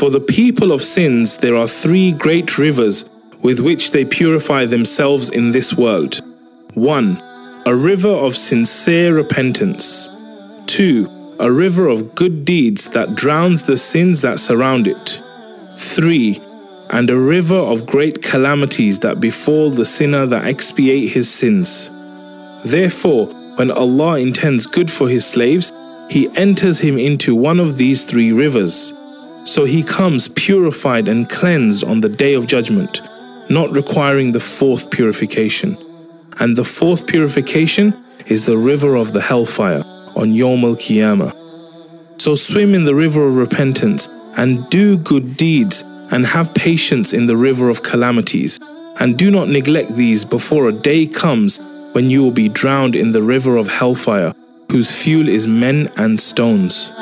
For the people of sins there are 3 great rivers with which they purify themselves in this world. 1. A river of sincere repentance. 2. A river of good deeds that drowns the sins that surround it. 3. And a river of great calamities that befall the sinner that expiate his sins. Therefore, when Allah intends good for His slaves, He enters him into one of these 3 rivers. So he comes purified and cleansed on the Day of Judgment, not requiring the 4th purification. And the 4th purification is the river of the hellfire on Yawm al-Qiyamah. So swim in the river of repentance and do good deeds and have patience in the river of calamities. And do not neglect these before a day comes when you will be drowned in the river of hellfire, whose fuel is men and stones.